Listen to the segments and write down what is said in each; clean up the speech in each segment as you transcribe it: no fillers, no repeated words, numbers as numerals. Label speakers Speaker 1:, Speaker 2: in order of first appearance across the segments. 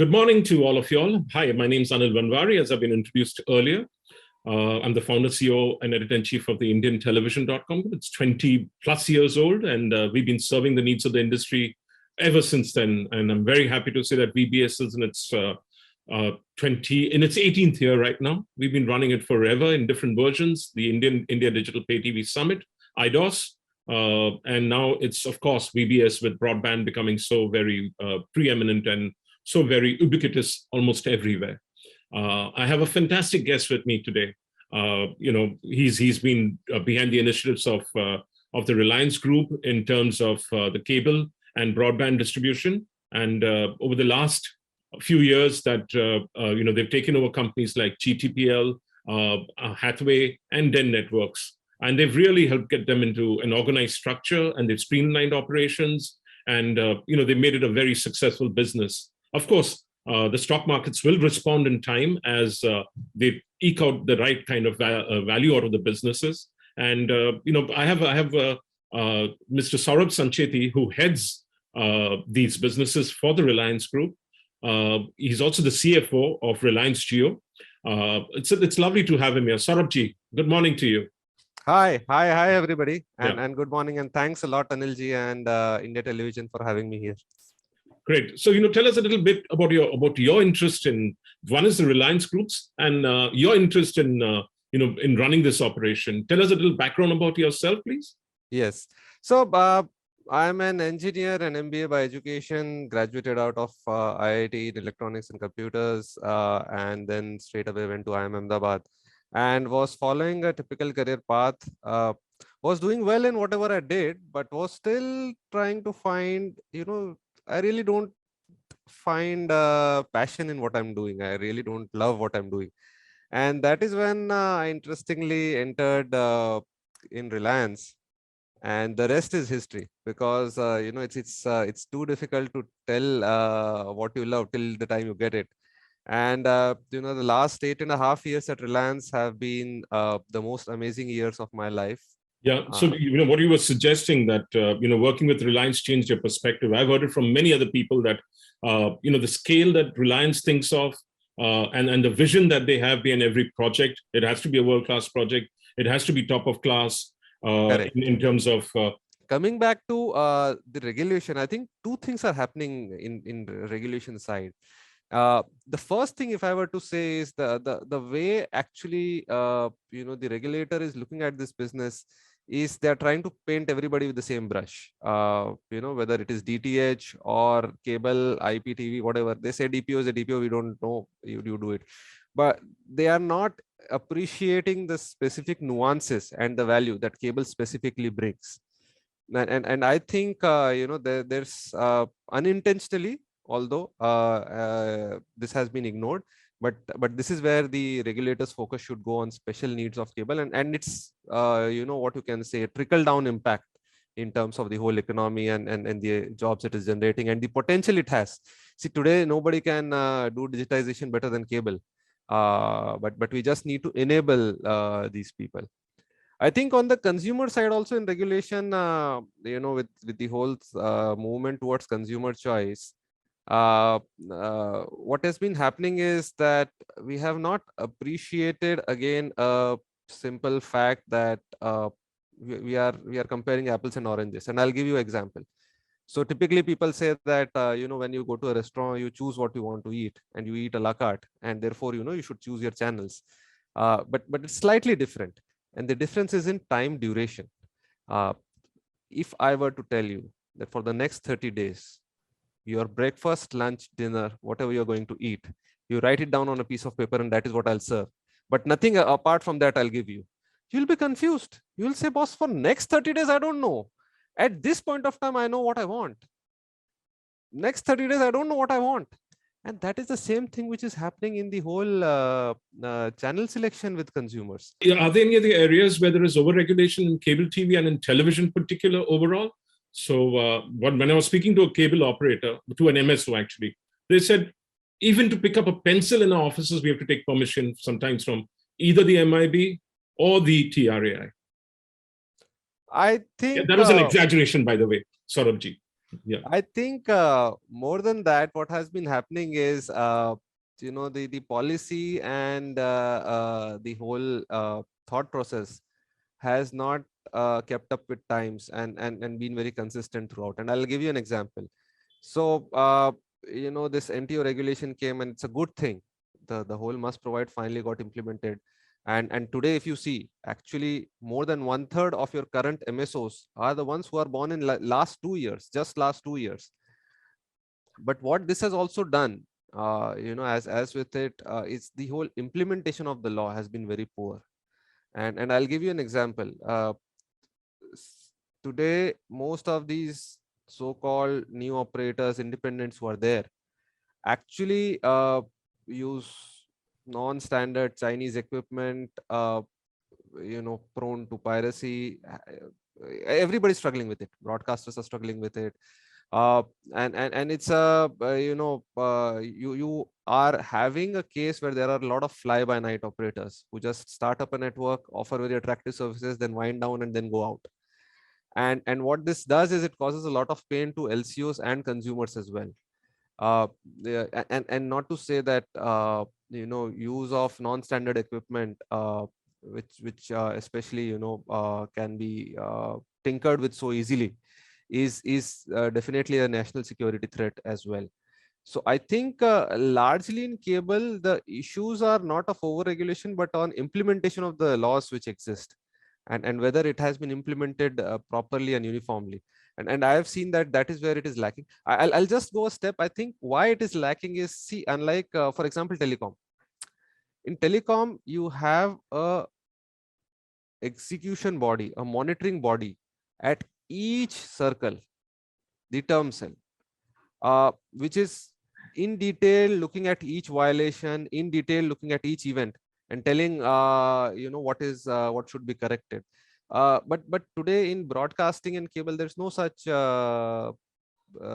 Speaker 1: Good morning to all of you all. Hi, my name is Anil Wanvari, as I've been introduced earlier. I'm the founder, CEO, and editor-in-chief of the Indiantelevision.com. It's 20 plus years old, and we've been serving the needs of the industry ever since then. And I'm very happy to say that VBS is in its in its 18th year right now. We've been running it forever in different versions. The India Digital Pay TV Summit, IDOS, and now it's, of course, VBS, with broadband becoming so very preeminent and so very ubiquitous almost everywhere. I have a fantastic guest with me today. He's been behind the initiatives of the Reliance Group in terms of the cable and broadband distribution. And over the last few years, that they've taken over companies like GTPL, Hathway, and Den Networks, and they've really helped get them into an organized structure, and they've streamlined operations, and they made it a very successful business. Of course, the stock markets will respond in time as they eke out the right kind of value out of the businesses. And I have Mr. Saurabh Sancheti, who heads these businesses for the Reliance Group. He's also the CFO of Reliance Jio. It's lovely to have him here. Saurabh, good morning to you.
Speaker 2: Hi, everybody, and good morning, and thanks a lot, Anil ji and India Television, for having me here.
Speaker 1: Great. So, tell us a little bit about your interest in, one is the Reliance Groups, and your interest in in running this operation. Tell us a little background about yourself, please.
Speaker 2: Yes. So I'm an engineer and MBA by education, graduated out of IIT in electronics and computers, and then straight away went to IIM Ahmedabad, and was following a typical career path. Was doing well in whatever I did, but was still trying to find, I really don't find passion in what I'm doing. I really don't love what I'm doing. And that is when I interestingly entered in Reliance, and the rest is history, because it's too difficult to tell what you love till the time you get it. And the last 8.5 years at Reliance have been the most amazing years of my life.
Speaker 1: Yeah. So, what you were suggesting, that, working with Reliance changed your perspective. I've heard it from many other people that, the scale that Reliance thinks of and the vision that they have behind every project, it has to be a world-class project. It has to be top of class in terms of...
Speaker 2: Coming back to the regulation, I think two things are happening in the regulation side. The first thing, if I were to say, is the way actually, the regulator is looking at this business is they're trying to paint everybody with the same brush, whether it is DTH or cable, IPTV, whatever. They say DPO is a DPO, we don't know, you do it. But they are not appreciating the specific nuances and the value that cable specifically brings. And I think, there's unintentionally, although this has been ignored, but this is where the regulators' focus should go on special needs of cable, and it's what you can say, a trickle down impact in terms of the whole economy and the jobs it is generating and the potential it has. See, today nobody can do digitization better than cable, but we just need to enable these people. I think on the consumer side also, in regulation, with the whole movement towards consumer choice, what has been happening is that we have not appreciated, again, a simple fact that we are comparing apples and oranges. And I'll give you an example. So typically people say that when you go to a restaurant, you choose what you want to eat, and you eat a la carte, and therefore you should choose your channels. But it's slightly different, and the difference is in time duration. If I were to tell you that for the next 30 days, your breakfast, lunch, dinner, whatever you're going to eat, you write it down on a piece of paper, and that is what I'll serve. But nothing apart from that I'll give you. You'll be confused. You'll say, boss, for next 30 days, I don't know. At this point of time, I know what I want. Next 30 days, I don't know what I want. And that is the same thing which is happening in the whole channel selection with consumers.
Speaker 1: Are there any other areas where there is overregulation in cable TV and in television in particular overall? So when I was speaking to a cable operator, to an MSO actually, they said, even to pick up a pencil in our offices, we have to take permission sometimes from either the MIB or the TRAI.
Speaker 2: I think...
Speaker 1: that was an exaggeration, by the way, Saurabh ji. Yeah.
Speaker 2: I think more than that, what has been happening is, the policy and the whole thought process has not kept up with times and been very consistent throughout. And I'll give you an example. So, this NTO regulation came, and it's a good thing. The whole must provide finally got implemented. And today, if you see, actually more than 1/3 of your current MSOs are the ones who are born in last 2 years, just last 2 years. But what this has also done, as with it, is the whole implementation of the law has been very poor. And I'll give you an example. Today, most of these so-called new operators, independents who are there, actually use non-standard Chinese equipment, prone to piracy. Everybody's struggling with it. Broadcasters are struggling with it. And it's you are having a case where there are a lot of fly-by-night operators who just start up a network, offer very attractive services, then wind down and then go out. And what this does is it causes a lot of pain to LCOs and consumers as well. And not to say that use of non-standard equipment, which especially can be tinkered with so easily, is definitely a national security threat as well. So I think largely in cable, the issues are not of overregulation, but on implementation of the laws which exist, and whether it has been implemented properly and uniformly. And I have seen that is where it is lacking. I'll just go a step. I think why it is lacking is, see, unlike, for example, telecom. In telecom, you have a execution body, a monitoring body at each circle, the term cell, which is in detail looking at each violation, in detail looking at each event, and telling what should be corrected. But today in broadcasting and cable, there's no such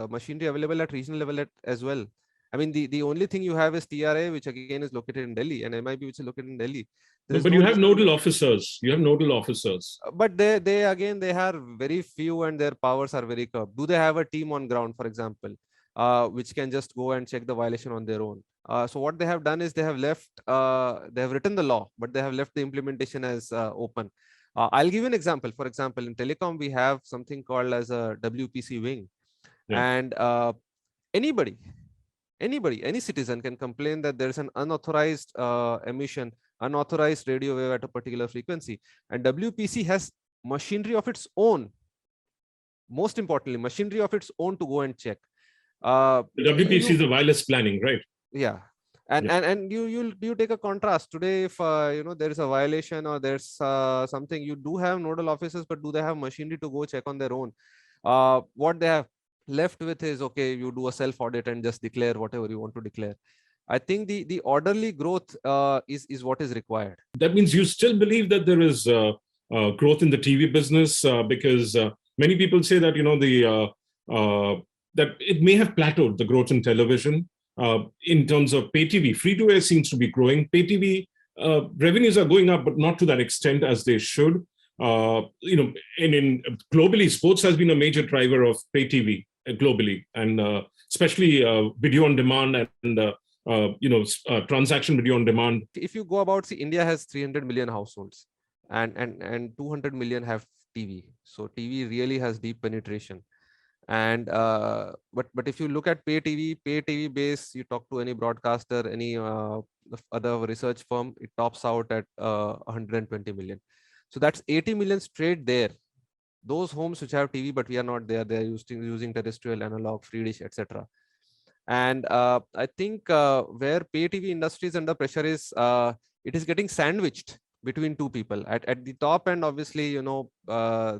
Speaker 2: machinery available at regional level as well. I mean, the only thing you have is TRA, which again is located in Delhi, and MIB, which is located in Delhi.
Speaker 1: No, but you have nodal officers. You have nodal officers.
Speaker 2: But they again, they are very few and their powers are very curbed. Do they have a team on ground, for example, which can just go and check the violation on their own? So what they have done is they have left, they have written the law, but they have left the implementation as open. I'll give you an example. For example, in telecom, we have something called as a WPC wing. Yeah. And any citizen can complain that there's an unauthorized emission, unauthorized radio wave at a particular frequency, and WPC has machinery of its own. Most importantly, machinery of its own to go and check.
Speaker 1: The WPC is the wireless planning, right?
Speaker 2: Yeah. And you take a contrast today. If there is a violation or there's something, you do have nodal officers, but do they have machinery to go check on their own? What they have left with is, okay, you do a self audit and just declare whatever you want to declare. I think the orderly growth is what is required.
Speaker 1: That means you still believe that there is growth in the TV business, because many people say that that it may have plateaued, the growth in television. In terms of pay TV, free to air seems to be growing. Pay TV revenues are going up, but not to that extent as they should. And in globally, sports has been a major driver of pay TV globally, and especially video on demand and transaction video on demand.
Speaker 2: If you go about, see, India has 300 million households, and 200 million have TV. So TV really has deep penetration. And but if you look at pay TV base, you talk to any broadcaster, any other research firm, it tops out at 120 million. So that's 80 million straight there. Those homes which have TV, but we are not there. They are using terrestrial, analog, free dish, etc. And I think where pay TV industry is under pressure is it is getting sandwiched between two people. At the top end, obviously,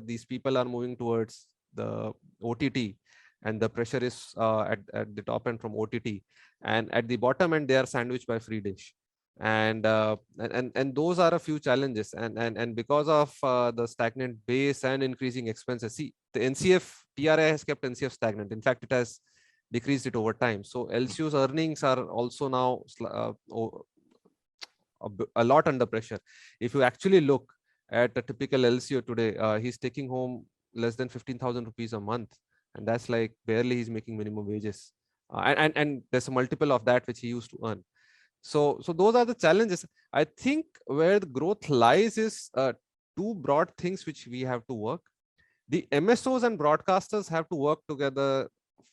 Speaker 2: these people are moving towards the OTT, and the pressure is at the top end from OTT, and at the bottom end they are sandwiched by free dish, and those are a few challenges, and because of the stagnant base and increasing expenses. See, the NCF TRA has kept NCF stagnant. In fact, it has decreased it over time. So LCO's earnings are also now a lot under pressure. If you actually look at a typical LCO today, he's taking home less than 15,000 rupees a month, and that's like barely he's making minimum wages, and there's a multiple of that which he used to earn. So those are the challenges. I think where the growth lies is two broad things which we have to work. The MSOs and broadcasters have to work together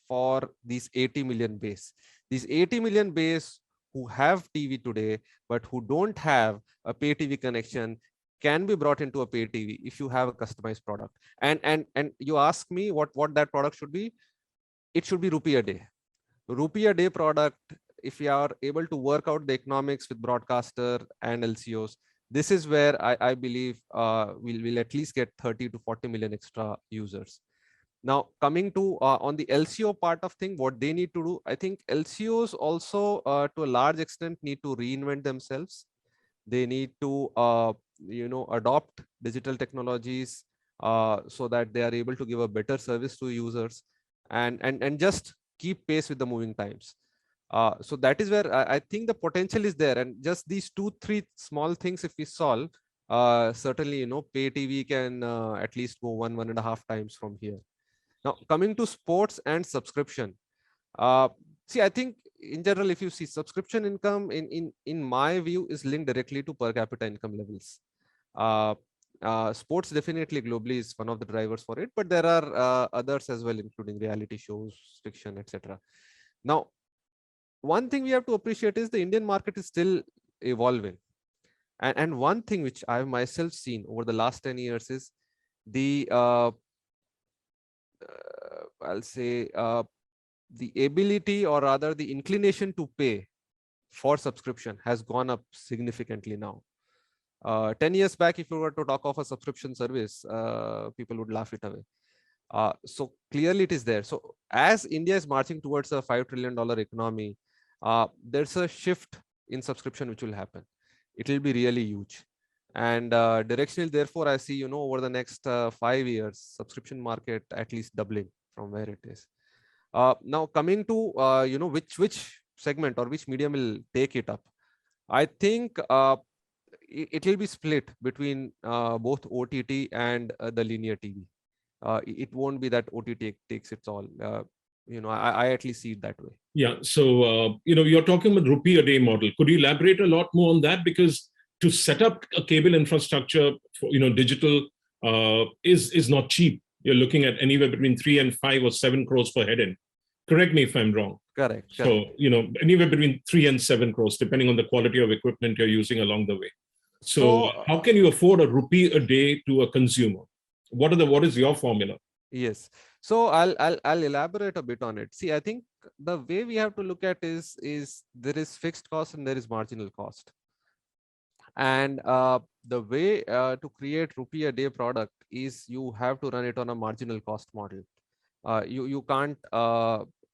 Speaker 2: for these 80 million base. These 80 million base who have TV today, but who don't have a pay TV connection, can be brought into a pay TV if you have a customized product. And you ask me what that product should be. It should be rupee a day. Rupee a day product. If you are able to work out the economics with broadcaster and LCOs, this is where I believe we'll at least get 30 to 40 million extra users. Now, coming to on the LCO part of thing, what they need to do, I think LCOs also to a large extent need to reinvent themselves. They need to adopt digital technologies so that they are able to give a better service to users, and just keep pace with the moving times. So that is where I think the potential is there, and just these 2-3 small things if we solve, certainly pay TV can at least go 1.5 times from here. Now coming to sports and subscription, see, I think in general, if you see subscription income in my view is linked directly to per capita income levels. Sports definitely globally is one of the drivers for it, but there are others as well, including reality shows, fiction, etc. Now, one thing we have to appreciate is the Indian market is still evolving. And one thing which I've myself seen over the last 10 years is the, I'll say, the ability, or rather the inclination to pay for subscription has gone up significantly now. 10 years back, if you were to talk of a subscription service, people would laugh it away. So clearly it is there. So as India is marching towards a $5 trillion economy, there's a shift in subscription which will happen. It will be really huge. And directionally, therefore, I see, over the next 5 years, subscription market at least doubling from where it is. Now coming to, which segment or which medium will take it up. I think it will be split between both OTT and the linear TV. It won't be that OTT takes it all. I at least see it that way.
Speaker 1: Yeah. So, you're talking about rupee a day model. Could you elaborate a lot more on that? Because to set up a cable infrastructure for, digital is not cheap. You're looking at anywhere between 3 and 5 or 7 crores per head in. Correct me if I'm wrong.
Speaker 2: Correct.
Speaker 1: So, anywhere between 3 and 7 crores, depending on the quality of equipment you're using along the way. So how can you afford a rupee a day to a consumer? What is your formula?
Speaker 2: Yes. So I'll elaborate a bit on it. See, I think the way we have to look at is there is fixed cost and there is marginal cost. And the way to create rupee a day product is you have to run it on a marginal cost model. You can't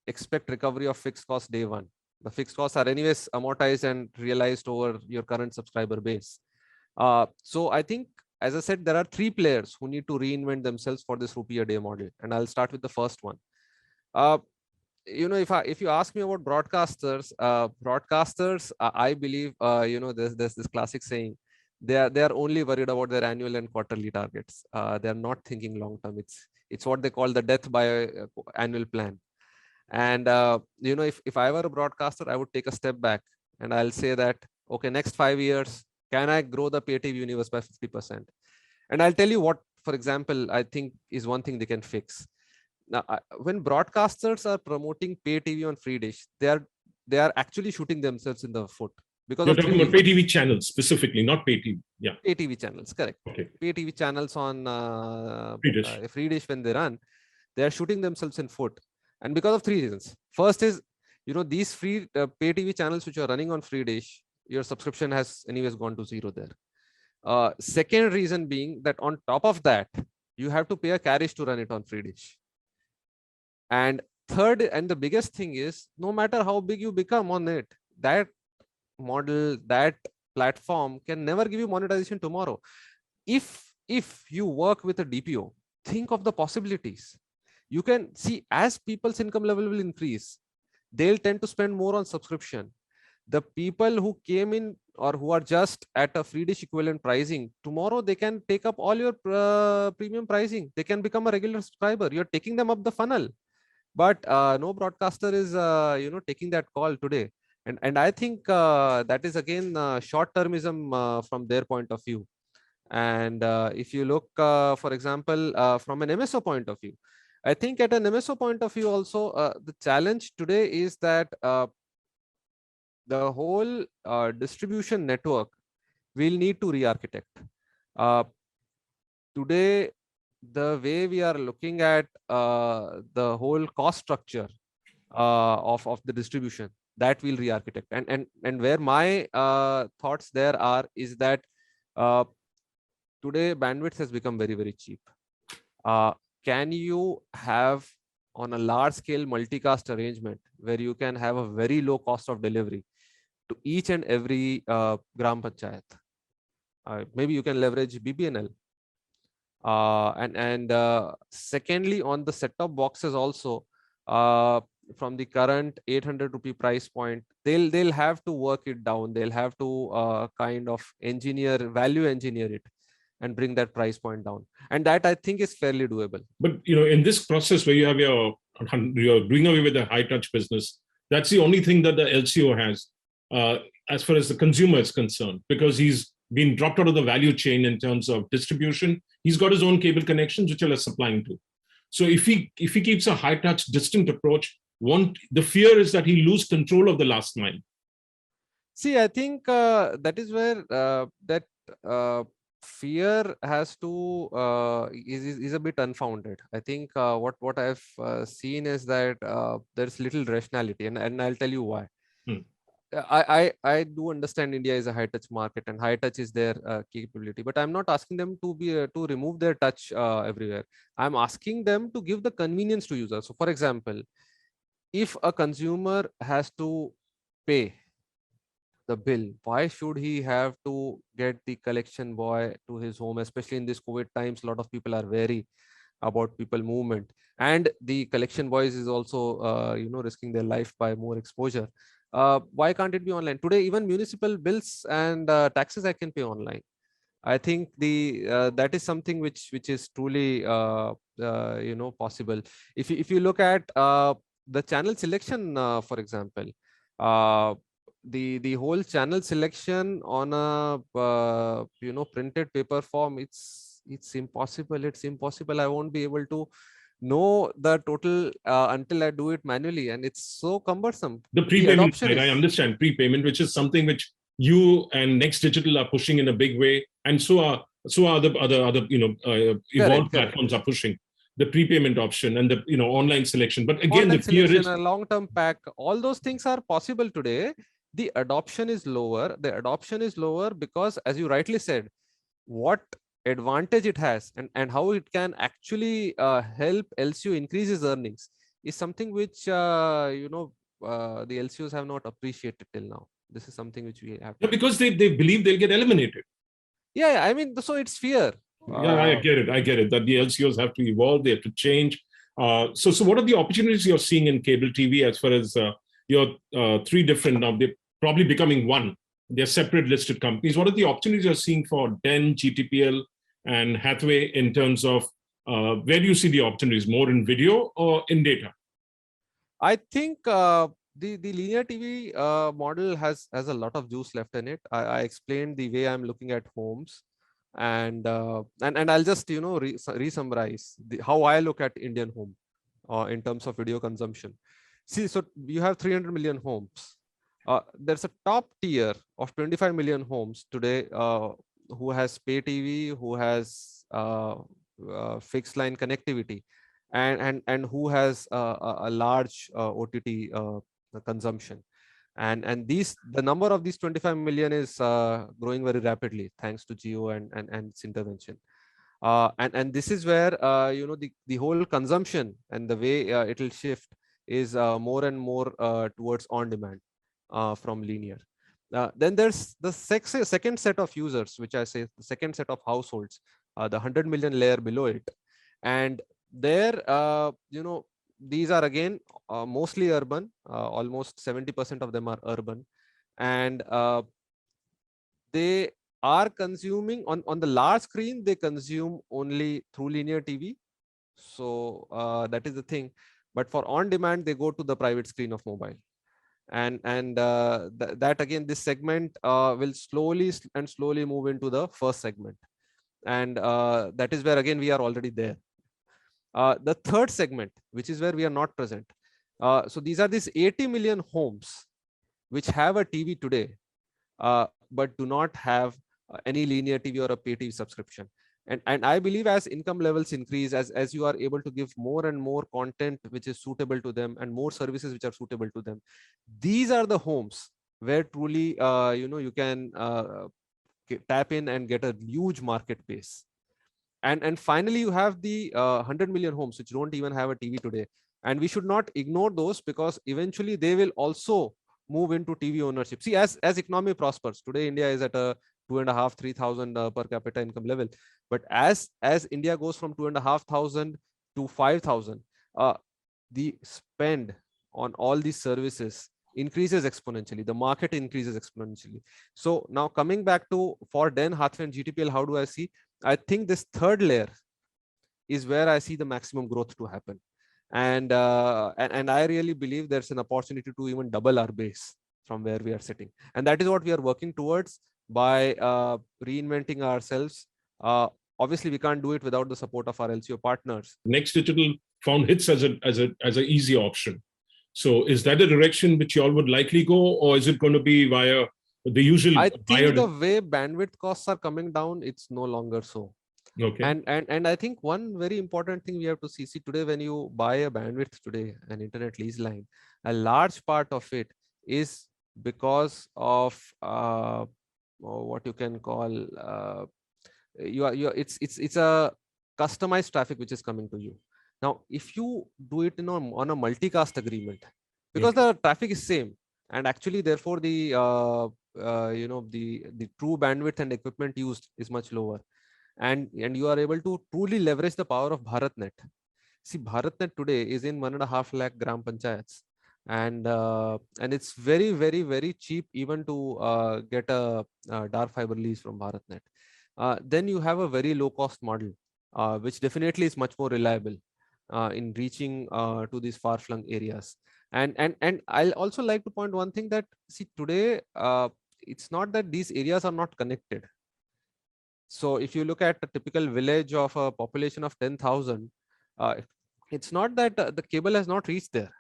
Speaker 2: expect recovery of fixed cost day one. The fixed costs are anyways amortized and realized over your current subscriber base. So I think, as I said, there are 3 players who need to reinvent themselves for this rupee a day model. And I'll start with the first one. If you ask me about broadcasters, I believe, there's this classic saying, they are only worried about their annual and quarterly targets. They are not thinking long term. It's what they call the death by annual plan. And if I were a broadcaster, I would take a step back and I'll say that, okay, next 5 years, can I grow the pay TV universe by 50%? And I'll tell you what, for example, I think is one thing they can fix. Now, when broadcasters are promoting pay TV on free dish, they are actually shooting themselves in the foot. Because
Speaker 1: you're talking about pay TV channels specifically, not pay TV. Yeah.
Speaker 2: Pay TV channels, correct.
Speaker 1: Okay.
Speaker 2: Pay TV channels on
Speaker 1: free
Speaker 2: dish when they run, they are shooting themselves in foot. And because of 3 reasons. First is, these free pay TV channels which are running on free dish, your subscription has anyways gone to 0 there. Second reason being that on top of that, you have to pay a carriage to run it on free dish. And third, and the biggest thing is, no matter how big you become on it, that model, that platform can never give you monetization tomorrow. If you work with a DPO, think of the possibilities. You can see, as people's income level will increase, they'll tend to spend more on subscription. the people who came in or who are just at a free dish equivalent pricing, tomorrow they can take up all your premium pricing. They can become a regular subscriber. You're taking them up the funnel, but no broadcaster is taking that call today. And I think that is again short termism from their point of view. And if you look, for example, from an MSO point of view, I think at an MSO point of view also, the challenge today is that the whole distribution network will need to re-architect. Today, the way we are looking at the whole cost structure of the distribution, that will re-architect. And where my thoughts there are is that today bandwidth has become very, very cheap. Can you have on a large scale multicast arrangement where you can have a very low cost of delivery to each and every gram panchayat? Maybe you can leverage BBNL. And secondly, on the set-top boxes also, from the current 800 rupee price point, they'll have to work it down. They'll have to kind of value engineer it and bring that price point down. And that I think is fairly doable.
Speaker 1: But in this process where you're doing away with the high touch business, that's the only thing that the LCO has as far as the consumer is concerned, because he's been dropped out of the value chain in terms of distribution. He's got his own cable connections, which are supplying to. So if he keeps a high touch, distinct approach, the fear is that he lose control of the last mile.
Speaker 2: See, I think that is where that fear has to is a bit unfounded. I think what I've seen is that there's little rationality, and I'll tell you why. I do understand India is a high touch market and high touch is their capability, but I'm not asking them to be to remove their touch everywhere. I'm asking them to give the convenience to users. So, for example, if a consumer has to pay the bill, why should he have to get the collection boy to his home? Especially in this COVID times, a lot of people are wary about people movement, and the collection boys is also risking their life by more exposure. Why can't it be online? Today, even municipal bills and taxes I can pay online. I think that is something which is truly possible. If you look at the channel selection, for example, the whole channel selection on a printed paper form, it's impossible. It's impossible. I won't be able to know the total until I do it manually, and it's so cumbersome.
Speaker 1: The prepayment side, I understand prepayment, which is something which you and Next Digital are pushing in a big way, and so are the other evolved platforms are pushing the prepayment option and the online selection. But again, the fear is
Speaker 2: a long-term pack. All those things are possible today. The adoption is lower. The adoption is lower because, as you rightly said, what advantage it has and how it can actually help LCO increase his earnings is something which the LCOs have not appreciated till now. This is something which we have
Speaker 1: because they believe they'll get eliminated.
Speaker 2: Yeah, I mean, so it's fear.
Speaker 1: Yeah, I get it that the LCOs have to evolve, they have to change. So what are the opportunities you're seeing in cable TV as far as your three different, now they're probably becoming one, they're separate listed companies. What are the opportunities you're seeing for DEN, GTPL, and Hathway in terms of where do you see the opportunities, more in video or in data?
Speaker 2: I think the linear TV model has a lot of juice left in it. I explained the way I'm looking at homes, and I'll just re-summarize how I look at Indian home in terms of video consumption. See, so you have 300 million homes. There's a top tier of 25 million homes today who has pay TV, who has fixed line connectivity, and who has a large OTT consumption. And the number of these 25 million is growing very rapidly thanks to Jio and its intervention. And this is where the whole consumption and the way it will shift is more and more towards on demand from linear. Then there's the second set of users, which I say the second set of households, the 100 million layer below it. And there, these are again mostly urban. Almost 70% of them are urban. and they are consuming on the large screen, they consume only through linear TV. So that is the thing. But for on demand, they go to the private screen of mobile. And that again, this segment will slowly move into the first segment. And that is where again we are already there. The third segment, which is where we are not present. So these are these 80 million homes which have a TV today, but do not have any linear TV or a pay TV subscription. And I believe as income levels increase, as you are able to give more and more content which is suitable to them and more services which are suitable to them, these are the homes where truly you can tap in and get a huge market base. And finally, you have the 100 million homes which don't even have a TV today. And we should not ignore those, because eventually they will also move into TV ownership. See, as economy prospers, today India is at a 2,500, 3,000 per capita income level. But as India goes from 2,500 to 5,000, the spend on all these services increases exponentially. The market increases exponentially. So now coming back to for Den, Hathway and GTPL, how do I see? I think this third layer is where I see the maximum growth to happen. And I really believe there's an opportunity to even double our base from where we are sitting. And that is what we are working towards by reinventing ourselves. Obviously, we can't do it without the support of our LCO partners.
Speaker 1: Next Digital found hits as an easy option. So is that a direction which you all would likely go, or is it going to be via the usual?
Speaker 2: I think the way bandwidth costs are coming down, it's no longer so.
Speaker 1: Okay.
Speaker 2: And I think one very important thing we have to see today, when you buy a bandwidth today, an internet lease line, a large part of it is because of what you can call it's a customized traffic which is coming to you. Now, if you do it on a multicast agreement, because the traffic is same, and actually therefore the the true bandwidth and equipment used is much lower, and you are able to truly leverage the power of BharatNet. See, BharatNet today is in 1.5 lakh gram panchayats, and it's very, very, very cheap even to get a dark fiber lease from BharatNet. Then you have a very low cost model, which definitely is much more reliable in reaching to these far flung areas. And I'll also like to point one thing, that see today it's not that these areas are not connected. So if you look at a typical village of a population of 10,000, it's not that the cable has not reached there.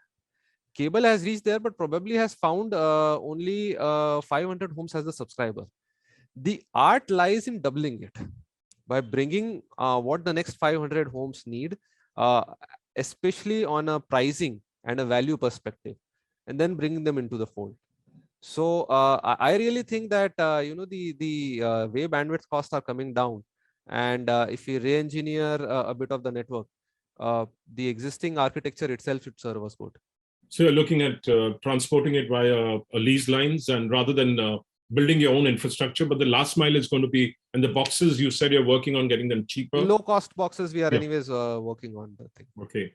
Speaker 2: Cable has reached there, but probably has found only 500 homes as the subscriber. The art lies in doubling it by bringing what the next 500 homes need, especially on a pricing and a value perspective, and then bringing them into the fold. So I really think that the way bandwidth costs are coming down, and if we re-engineer a bit of the network, the existing architecture itself should serve us good.
Speaker 1: So you're looking at transporting it via lease lines, and rather than building your own infrastructure, but the last mile is going to be, and the boxes you said you're working on getting them cheaper.
Speaker 2: Low cost boxes we are anyways working on the thing.
Speaker 1: Okay,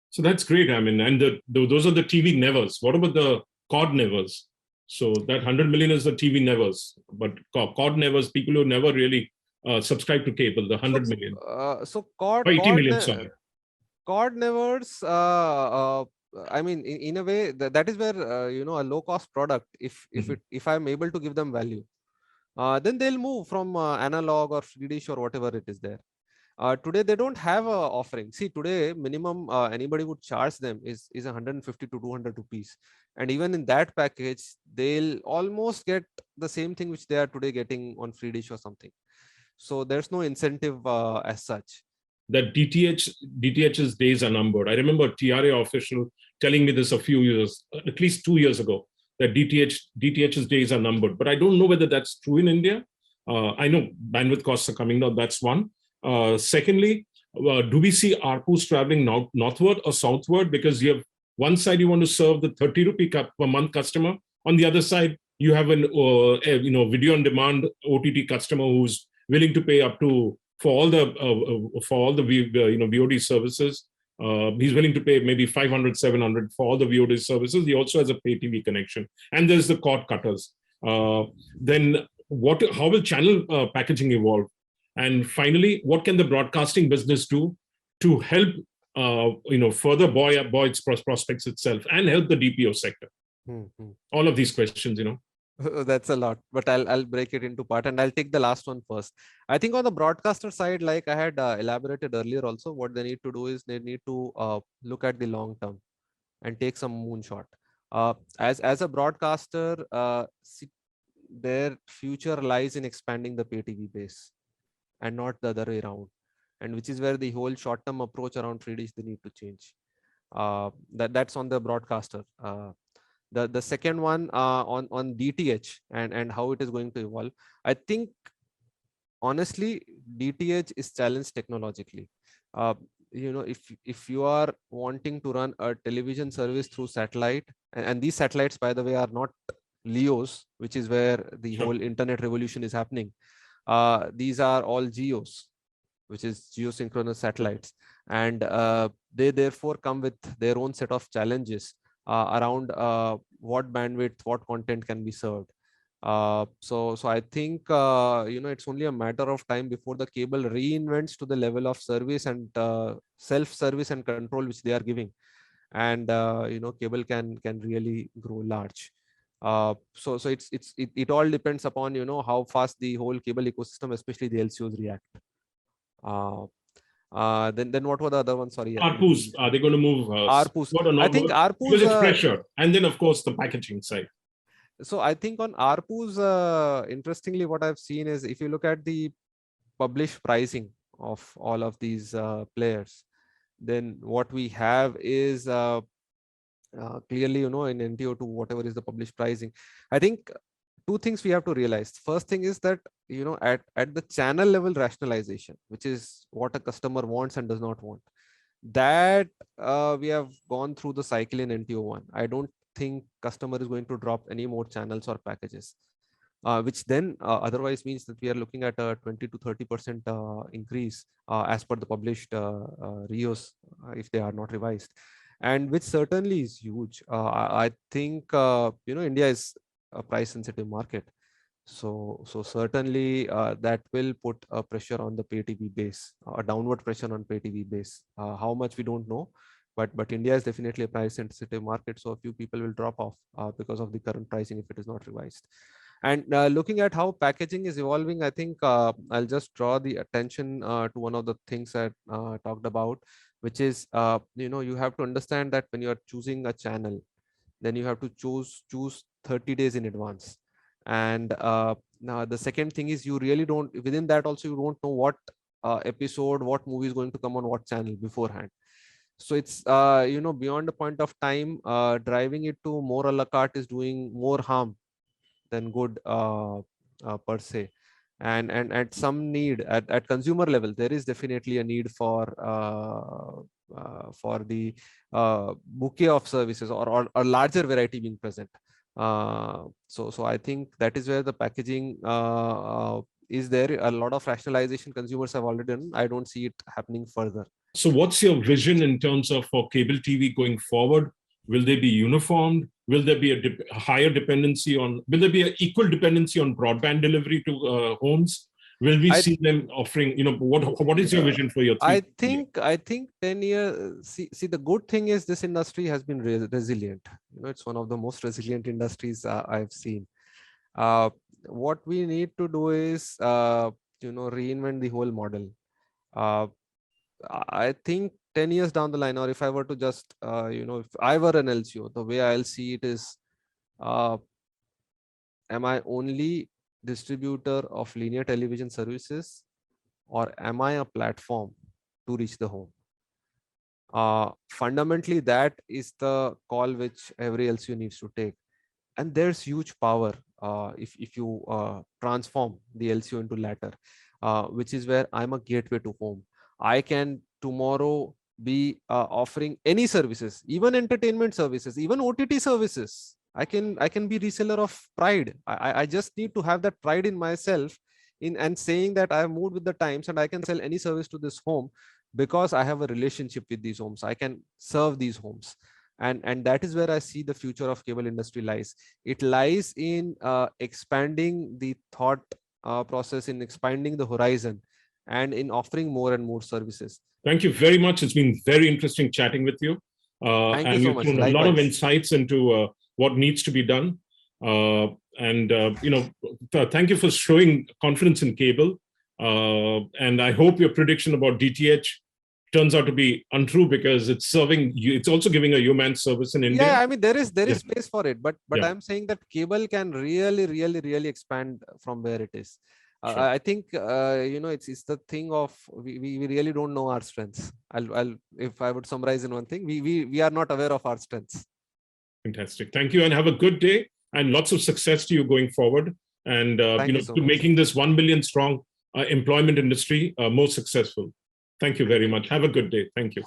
Speaker 1: so that's great. I mean, and those are the TV nevers. What about the cord nevers? So that 100 million is the TV nevers, but cord nevers, people who never really subscribe to cable, the 100 million.
Speaker 2: So cord
Speaker 1: 80 million, sorry.
Speaker 2: Cord nevers, I mean, in a way, that is where a low cost product, if I'm able to give them value, then they'll move from analog or free dish or whatever it is there. Today they don't have a offering. See, today minimum anybody would charge them is 150 to 200 rupees, and even in that package they'll almost get the same thing which they are today getting on free dish or something. So there's no incentive as such.
Speaker 1: That DTH's days are numbered. I remember TRA official telling me this a few years, at least 2 years ago, that DTH's days are numbered. But I don't know whether that's true in India. I know bandwidth costs are coming down. That's one. Secondly, do we see ARPUs traveling northward or southward? Because you have one side you want to serve the 30 rupee per month customer. On the other side, you have an video on demand OTT customer who's willing to pay up to for all the VOD services. He's willing to pay maybe 500, 700 for all the VOD services. He also has a pay TV connection, and there's the cord cutters. Then how will channel packaging evolve? And finally, what can the broadcasting business do to help further buoy its prospects itself and help the DPO sector? All of these questions,
Speaker 2: That's a lot, but I'll break it into part, and I'll take the last one first. I think on the broadcaster side, like I had elaborated earlier also, what they need to do is they need to look at the long term and take some moonshot. As a broadcaster, their future lies in expanding the pay TV base and not the other way around, and which is where the whole short term approach around free dish they need to change. That's on the broadcaster. The second one on DTH and how it is going to evolve. I think honestly, DTH is challenged technologically. If you are wanting to run a television service through satellite, and these satellites, by the way, are not LEOs, which is where the whole internet revolution is happening. These are all GEOs, which is geosynchronous satellites, and they therefore come with their own set of challenges around what bandwidth, what content can be served. So I think it's only a matter of time before the cable reinvents to the level of service and self-service and control which they are giving, and cable can really grow large. So it all depends upon how fast the whole cable ecosystem, especially the LCOs, react. Then what were the other ones? Sorry.
Speaker 1: ARPUs, are they going to move?
Speaker 2: ARPUs. I think ARPUs,
Speaker 1: because it's pressure, and then of course the packaging side.
Speaker 2: So I think on ARPUs, interestingly, what I've seen is if you look at the published pricing of all of these players, then what we have is clearly, in NTO2, whatever is the published pricing. I think two things we have to realize. First thing is that, at the channel level rationalization, which is what a customer wants and does not want, that we have gone through the cycle in NTO1. I don't think customer is going to drop any more channels or packages, which then otherwise means that we are looking at a 20 to 30% increase as per the published RIOs if they are not revised, and which certainly is huge. I think India is a price sensitive market, so certainly that will put a pressure on the pay TV base, a downward pressure on pay TV base. How much we don't know, but India is definitely a price sensitive market, so a few people will drop off because of the current pricing if it is not revised. And looking at how packaging is evolving, I think I'll just draw the attention to one of the things I talked about, which is you have to understand that when you are choosing a channel, then you have to choose 30 days in advance. And now the second thing is, you really don't, within that also, you don't know what episode, what movie is going to come on what channel beforehand. So it's beyond the point of time, driving it to more a la carte is doing more harm than good per se. And at some need at consumer level, there is definitely a need for the bouquet of services or a larger variety being present. So I think that is where the packaging is there. A lot of rationalization consumers have already done. I don't see it happening further.
Speaker 1: So what's your vision in terms of for cable TV going forward? Will they be uniformed? Will there be a higher dependency on, will there be an equal dependency on broadband delivery to homes? Will we see them offering, what is your vision for your
Speaker 2: I think 10 years, see, the good thing is this industry has been resilient. It's one of the most resilient industries I've seen. What we need to do is, reinvent the whole model. I think 10 years down the line, or if I were to just, if I were an LCO, the way I'll see it is, am I only distributor of linear television services, or am I a platform to reach the home? Fundamentally, that is the call which every LCO needs to take. And there's huge power if you transform the LCO into latter, which is where I'm a gateway to home. I can tomorrow be offering any services, even entertainment services, even OTT services. I can be reseller of pride. I just need to have that pride in myself and saying that I have moved with the times and I can sell any service to this home because I have a relationship with these homes. I can serve these homes. And that is where I see the future of cable industry lies. It lies in expanding the thought process, in expanding the horizon, and in offering more and more services.
Speaker 1: Thank you very much. It's been very interesting chatting with you.
Speaker 2: Thank you
Speaker 1: And
Speaker 2: so
Speaker 1: you've
Speaker 2: much.
Speaker 1: thrown a lot of
Speaker 2: Likewise.
Speaker 1: insights into what needs to be done. Thank you for showing confidence in cable. And I hope your prediction about DTH turns out to be untrue, because it's serving you. It's also giving a human service in India.
Speaker 2: Yeah, I mean, there is space for it, but
Speaker 1: Yeah.
Speaker 2: I'm saying that cable can really expand from where it is.
Speaker 1: Sure.
Speaker 2: I think it's the thing of we really don't know our strengths. I'll if I would summarize in one thing, we are not aware of our strengths.
Speaker 1: Fantastic. Thank you, and have a good day, and lots of success to you going forward. And
Speaker 2: Thank you so
Speaker 1: to
Speaker 2: much.
Speaker 1: making this 1 million strong employment industry more successful. Thank you very much. Have a good day. Thank you.